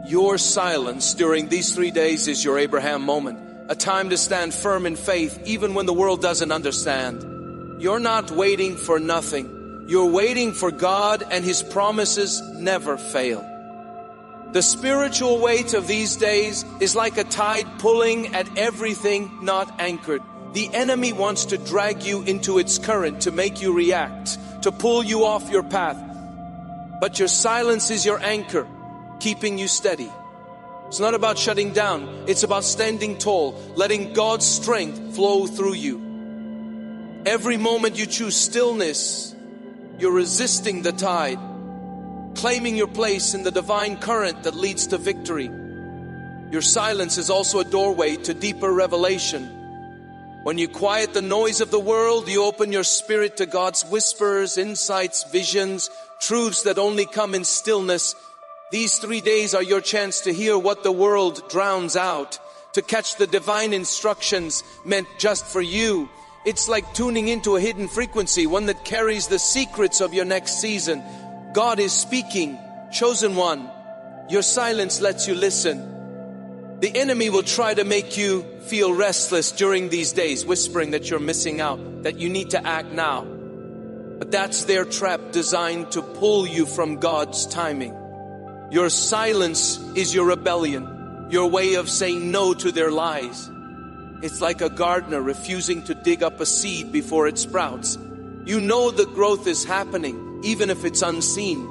Your silence during these 3 days is your Abraham moment, a time to stand firm in faith even when the world doesn't understand. You're not waiting for nothing. You're waiting for God, and His promises never fail. The spiritual weight of these days is like a tide pulling at everything not anchored. The enemy wants to drag you into its current, to make you react, to pull you off your path. But your silence is your anchor, keeping you steady. It's not about shutting down. It's about standing tall, letting God's strength flow through you. Every moment you choose stillness, you're resisting the tide, claiming your place in the divine current that leads to victory. Your silence is also a doorway to deeper revelation. When you quiet the noise of the world, you open your spirit to God's whispers, insights, visions, truths that only come in stillness. These 3 days are your chance to hear what the world drowns out, to catch the divine instructions meant just for you. It's like tuning into a hidden frequency, one that carries the secrets of your next season. God is speaking. Chosen one, your silence lets you listen. The enemy will try to make you feel restless during these days, whispering that you're missing out, that you need to act now. But that's their trap, designed to pull you from God's timing. Your silence is your rebellion, your way of saying no to their lies. It's like a gardener refusing to dig up a seed before it sprouts. You know the growth is happening, even if it's unseen.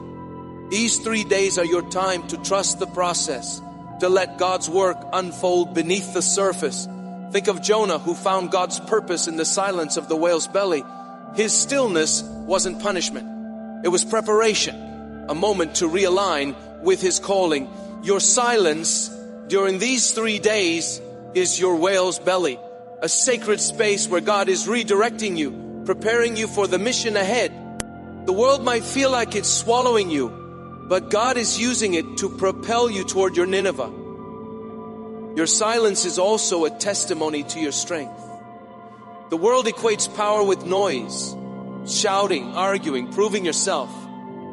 These 3 days are your time to trust the process, to let God's work unfold beneath the surface. Think of Jonah, who found God's purpose in the silence of the whale's belly. His stillness wasn't punishment. It was preparation, a moment to realign with his calling. Your silence during these 3 days is your whale's belly, a sacred space where God is redirecting you, preparing you for the mission ahead. The world might feel like it's swallowing you, but God is using it to propel you toward your Nineveh. Your silence is also a testimony to your strength. The world equates power with noise, shouting, arguing, proving yourself.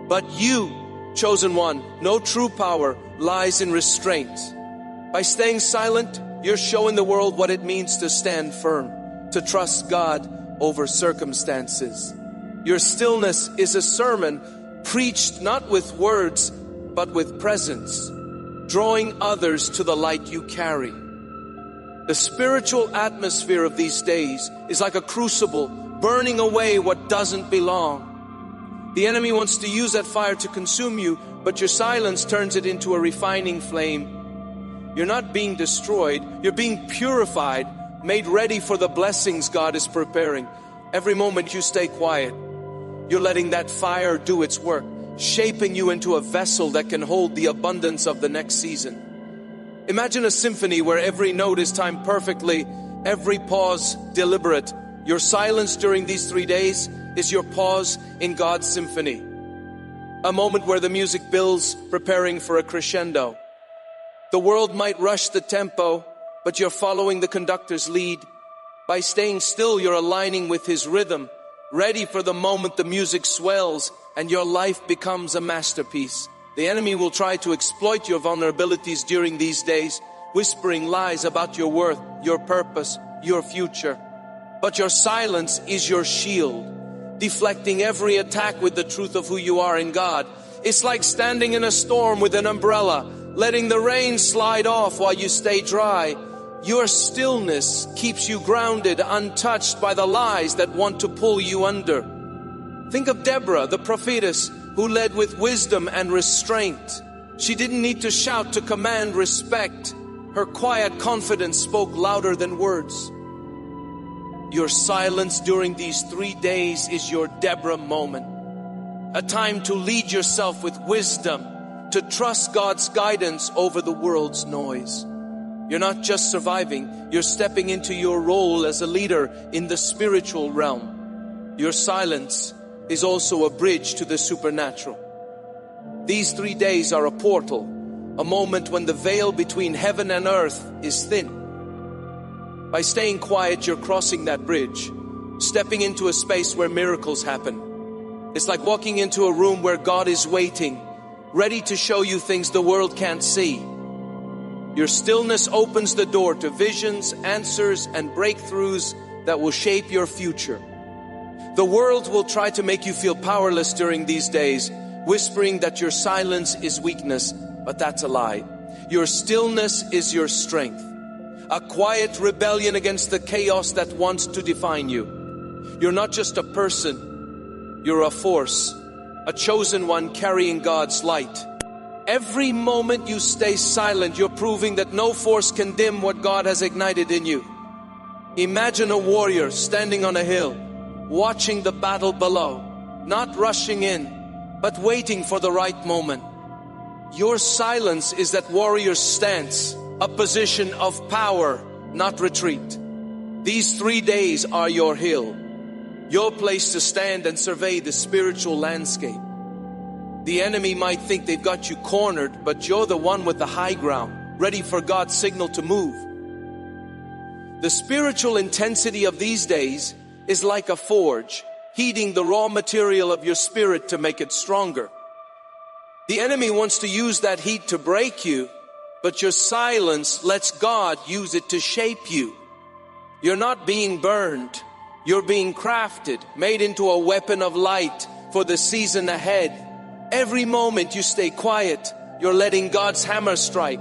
But you, chosen one, no true power lies in restraint. By staying silent, you're showing the world what it means to stand firm, to trust God over circumstances. Your stillness is a sermon preached not with words, but with presence, drawing others to the light you carry. The spiritual atmosphere of these days is like a crucible, burning away what doesn't belong. The enemy wants to use that fire to consume you, but your silence turns it into a refining flame. You're not being destroyed, you're being purified, made ready for the blessings God is preparing. Every moment you stay quiet, you're letting that fire do its work, shaping you into a vessel that can hold the abundance of the next season. Imagine a symphony where every note is timed perfectly, every pause deliberate. Your silence during these 3 days is your pause in God's symphony. A moment where the music builds, preparing for a crescendo. The world might rush the tempo, but you're following the conductor's lead. By staying still, you're aligning with his rhythm, ready for the moment the music swells and your life becomes a masterpiece. The enemy will try to exploit your vulnerabilities during these days, whispering lies about your worth, your purpose, your future. But your silence is your shield, deflecting every attack with the truth of who you are in God. It's like standing in a storm with an umbrella, letting the rain slide off while you stay dry. Your stillness keeps you grounded, untouched by the lies that want to pull you under. Think of Deborah, the prophetess, who led with wisdom and restraint. She didn't need to shout to command respect. Her quiet confidence spoke louder than words. Your silence during these 3 days is your Deborah moment. A time to lead yourself with wisdom, to trust God's guidance over the world's noise. You're not just surviving, you're stepping into your role as a leader in the spiritual realm. Your silence is also a bridge to the supernatural. These 3 days are a portal, a moment when the veil between heaven and earth is thin. By staying quiet, you're crossing that bridge, stepping into a space where miracles happen. It's like walking into a room where God is waiting, ready to show you things the world can't see. Your stillness opens the door to visions, answers, and breakthroughs that will shape your future. The world will try to make you feel powerless during these days, whispering that your silence is weakness, but that's a lie. Your stillness is your strength, a quiet rebellion against the chaos that wants to define you. You're not just a person, you're a force, a chosen one carrying God's light. Every moment you stay silent, you're proving that no force can dim what God has ignited in you. Imagine a warrior standing on a hill, watching the battle below, not rushing in, but waiting for the right moment. Your silence is that warrior's stance, a position of power, not retreat. These 3 days are your hill, your place to stand and survey the spiritual landscape. The enemy might think they've got you cornered, but you're the one with the high ground, ready for God's signal to move. The spiritual intensity of these days is like a forge, heating the raw material of your spirit to make it stronger. The enemy wants to use that heat to break you, but your silence lets God use it to shape you. You're not being burned. You're being crafted, made into a weapon of light for the season ahead. Every moment you stay quiet, you're letting God's hammer strike,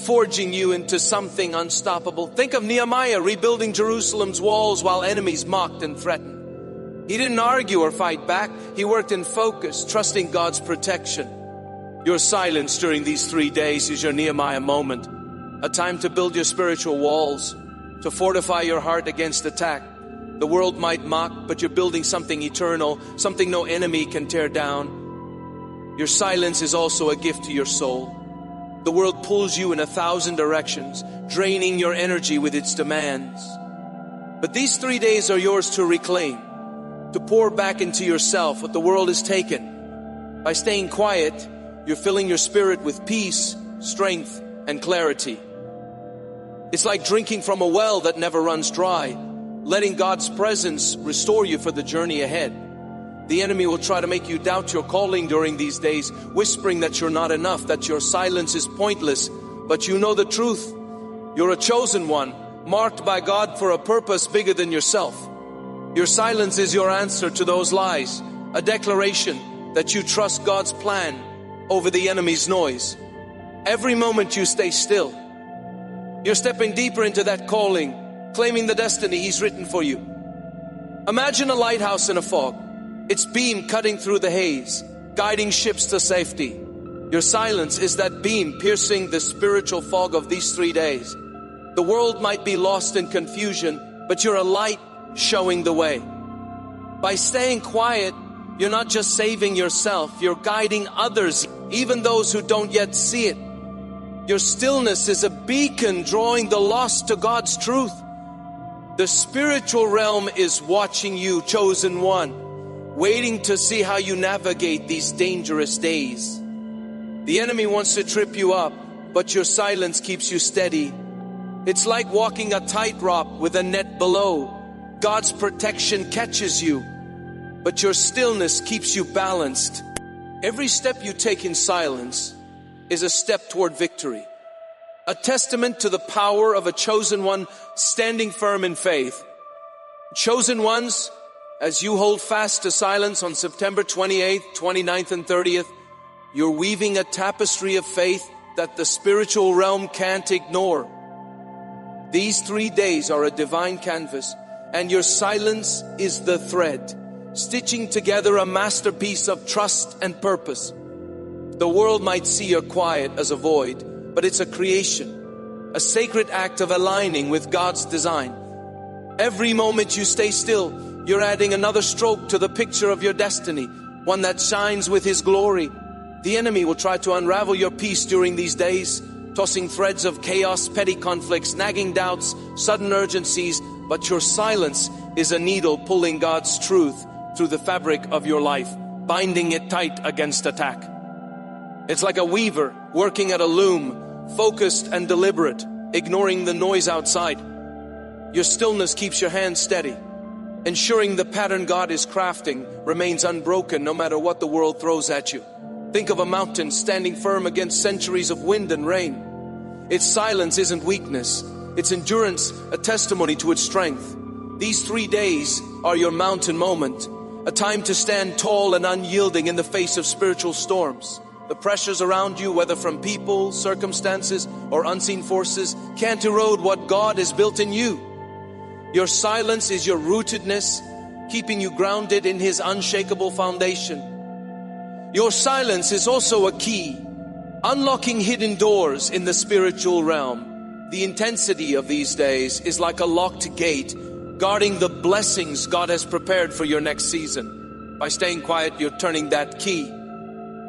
forging you into something unstoppable. Think of Nehemiah rebuilding Jerusalem's walls while enemies mocked and threatened. He didn't argue or fight back. He worked in focus, trusting God's protection. Your silence during these 3 days is your Nehemiah moment. A time to build your spiritual walls, to fortify your heart against attack. The world might mock, but you're building something eternal, something no enemy can tear down. Your silence is also a gift to your soul. The world pulls you in 1,000 directions, draining your energy with its demands. But these 3 days are yours to reclaim, to pour back into yourself what the world has taken. By staying quiet, you're filling your spirit with peace, strength, and clarity. It's like drinking from a well that never runs dry, letting God's presence restore you for the journey ahead. The enemy will try to make you doubt your calling during these days, whispering that you're not enough, that your silence is pointless. But you know the truth. You're a chosen one, marked by God for a purpose bigger than yourself. Your silence is your answer to those lies, a declaration that you trust God's plan over the enemy's noise. Every moment you stay still, you're stepping deeper into that calling, claiming the destiny He's written for you. Imagine a lighthouse in a fog, its beam cutting through the haze, guiding ships to safety. Your silence is that beam piercing the spiritual fog of these 3 days. The world might be lost in confusion, but you're a light showing the way. By staying quiet, you're not just saving yourself, you're guiding others, even those who don't yet see it. Your stillness is a beacon drawing the lost to God's truth. The spiritual realm is watching you, chosen one, waiting to see how you navigate these dangerous days. The enemy wants to trip you up, but your silence keeps you steady. It's like walking a tightrope with a net below. God's protection catches you, but your stillness keeps you balanced. Every step you take in silence is a step toward victory, a testament to the power of a chosen one standing firm in faith. Chosen ones, as you hold fast to silence on September 28th, 29th, and 30th, you're weaving a tapestry of faith that the spiritual realm can't ignore. These 3 days are a divine canvas, and your silence is the thread, stitching together a masterpiece of trust and purpose. The world might see your quiet as a void, but it's a creation, a sacred act of aligning with God's design. Every moment you stay still, you're adding another stroke to the picture of your destiny, one that shines with His glory. The enemy will try to unravel your peace during these days, tossing threads of chaos, petty conflicts, nagging doubts, sudden urgencies, but your silence is a needle pulling God's truth through the fabric of your life, binding it tight against attack. It's like a weaver working at a loom, focused and deliberate, ignoring the noise outside. Your stillness keeps your hands steady, ensuring the pattern God is crafting remains unbroken no matter what the world throws at you. Think of a mountain standing firm against centuries of wind and rain. Its silence isn't weakness, its endurance a testimony to its strength. These 3 days are your mountain moment, a time to stand tall and unyielding in the face of spiritual storms. The pressures around you, whether from people, circumstances, or unseen forces, can't erode what God has built in you. Your silence is your rootedness, keeping you grounded in His unshakable foundation. Your silence is also a key, unlocking hidden doors in the spiritual realm. The intensity of these days is like a locked gate, guarding the blessings God has prepared for your next season. By staying quiet, you're turning that key,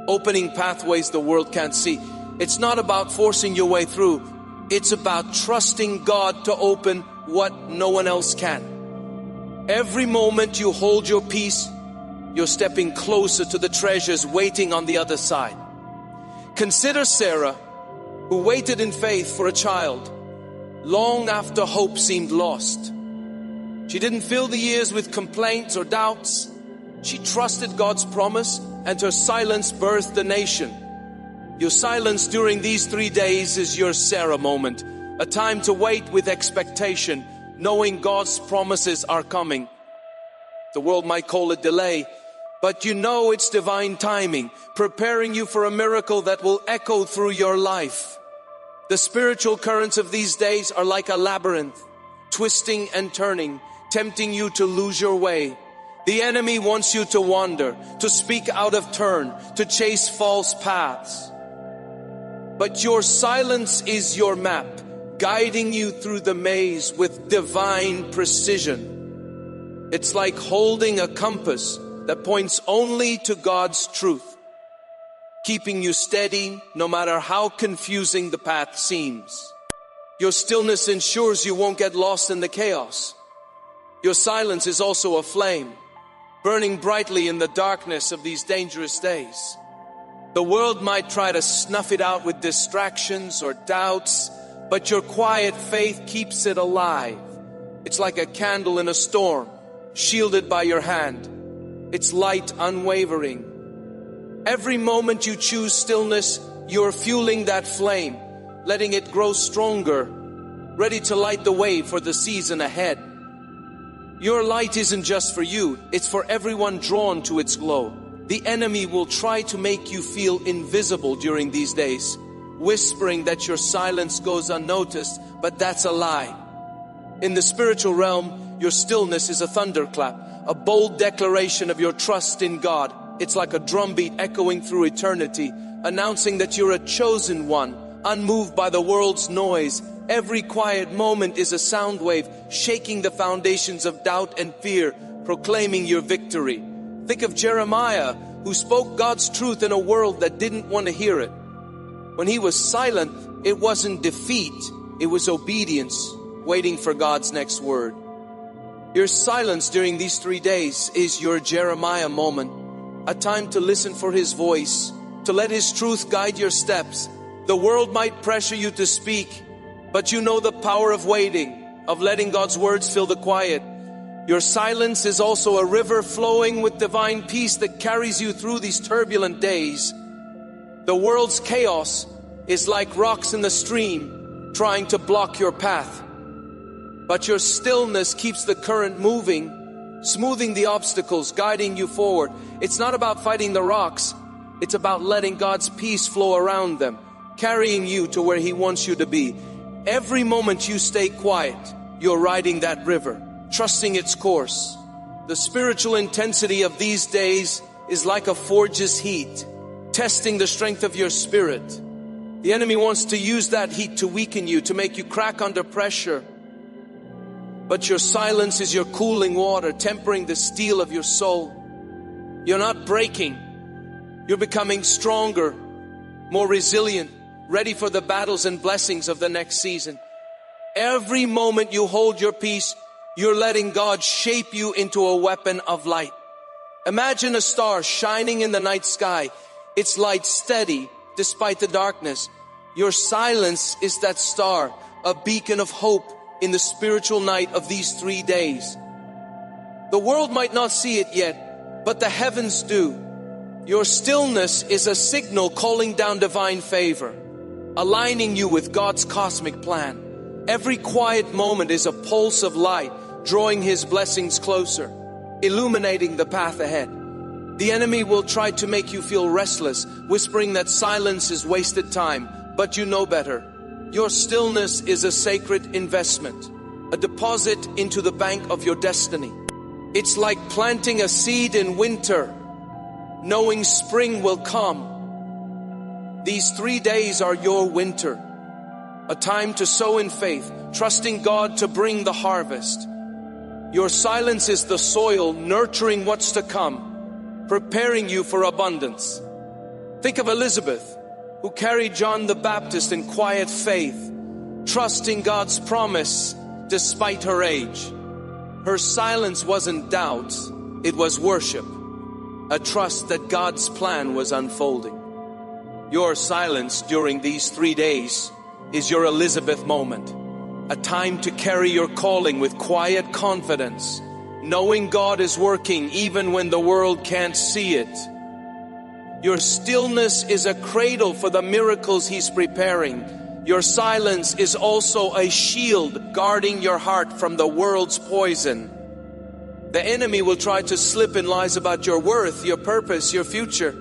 opening pathways the world can't see. It's not about forcing your way through. It's about trusting God to open what no one else can. Every moment you hold your peace, you're stepping closer to the treasures waiting on the other side. Consider Sarah, who waited in faith for a child. long after hope seemed lost. She didn't fill the years with complaints or doubts. She trusted God's promise, and her silence birthed a nation. Your silence during these 3 days is your Sarah moment, a time to wait with expectation, knowing God's promises are coming. The world might call it delay, but you know it's divine timing, preparing you for a miracle that will echo through your life. The spiritual currents of these days are like a labyrinth, twisting and turning, tempting you to lose your way. The enemy wants you to wander, to speak out of turn, to chase false paths. But your silence is your map, guiding you through the maze with divine precision. It's like holding a compass that points only to God's truth, keeping you steady no matter how confusing the path seems. Your stillness ensures you won't get lost in the chaos. Your silence is also a flame, burning brightly in the darkness of these dangerous days. The world might try to snuff it out with distractions or doubts, but your quiet faith keeps it alive. It's like a candle in a storm, shielded by your hand, its light unwavering. Every moment you choose stillness, you're fueling that flame, letting it grow stronger, ready to light the way for the season ahead. Your light isn't just for you, it's for everyone drawn to its glow. The enemy will try to make you feel invisible during these days, whispering that your silence goes unnoticed, but that's a lie. In the spiritual realm, your stillness is a thunderclap, a bold declaration of your trust in God. It's like a drumbeat echoing through eternity, announcing that you're a chosen one, unmoved by the world's noise. Every quiet moment is a sound wave, shaking the foundations of doubt and fear, proclaiming your victory. Think of Jeremiah, who spoke God's truth in a world that didn't want to hear it. When he was silent, it wasn't defeat, it was obedience, waiting for God's next word. Your silence during these 3 days is your Jeremiah moment, a time to listen for his voice, to let his truth guide your steps. The world might pressure you to speak, but you know the power of waiting, of letting God's words fill the quiet. Your silence is also a river flowing with divine peace that carries you through these turbulent days. The world's chaos is like rocks in the stream, trying to block your path. But your stillness keeps the current moving, smoothing the obstacles, guiding you forward. It's not about fighting the rocks, it's about letting God's peace flow around them, carrying you to where He wants you to be. Every moment you stay quiet, you're riding that river, trusting its course. The spiritual intensity of these days is like a forge's heat, testing the strength of your spirit. The enemy wants to use that heat to weaken you, to make you crack under pressure. But your silence is your cooling water, tempering the steel of your soul. You're not breaking. You're becoming stronger, more resilient, ready for the battles and blessings of the next season. Every moment you hold your peace, you're letting God shape you into a weapon of light. Imagine a star shining in the night sky. Its light steady despite the darkness. Your silence is that star, a beacon of hope in the spiritual night of these 3 days. The world might not see it yet, but the heavens do. Your stillness is a signal calling down divine favor, aligning you with God's cosmic plan. Every quiet moment is a pulse of light, drawing His blessings closer, illuminating the path ahead. The enemy will try to make you feel restless, whispering that silence is wasted time, but you know better. Your stillness is a sacred investment, a deposit into the bank of your destiny. It's like planting a seed in winter, knowing spring will come. These 3 days are your winter, a time to sow in faith, trusting God to bring the harvest. Your silence is the soil nurturing what's to come, preparing you for abundance. Think of Elizabeth, who carried John the Baptist in quiet faith, trusting God's promise despite her age. Her silence wasn't doubt, it was worship, a trust that God's plan was unfolding. Your silence during these 3 days is your Elizabeth moment, A time to carry your calling with quiet confidence, knowing God is working even when the world can't see it. Your stillness is a cradle for the miracles He's preparing. Your silence is also a shield guarding your heart from the world's poison. The enemy will try to slip in lies about your worth, your purpose, your future.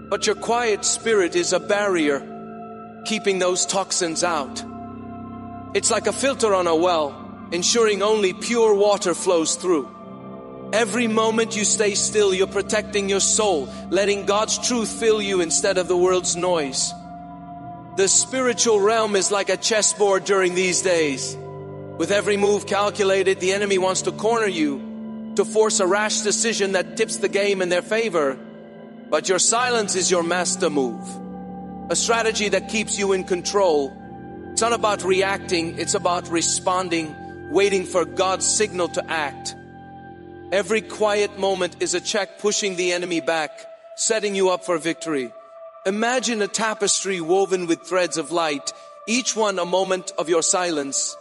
But your quiet spirit is a barrier, keeping those toxins out. It's like a filter on a well, ensuring only pure water flows through. Every moment you stay still, you're protecting your soul, letting God's truth fill you instead of the world's noise. The spiritual realm is like a chessboard during these days. With every move calculated, the enemy wants to corner you, to force a rash decision that tips the game in their favor. But your silence is your master move. A strategy that keeps you in control. It's not about reacting, it's about responding, waiting for God's signal to act. Every quiet moment is a check pushing the enemy back, setting you up for victory. Imagine a tapestry woven with threads of light, each one a moment of your silence,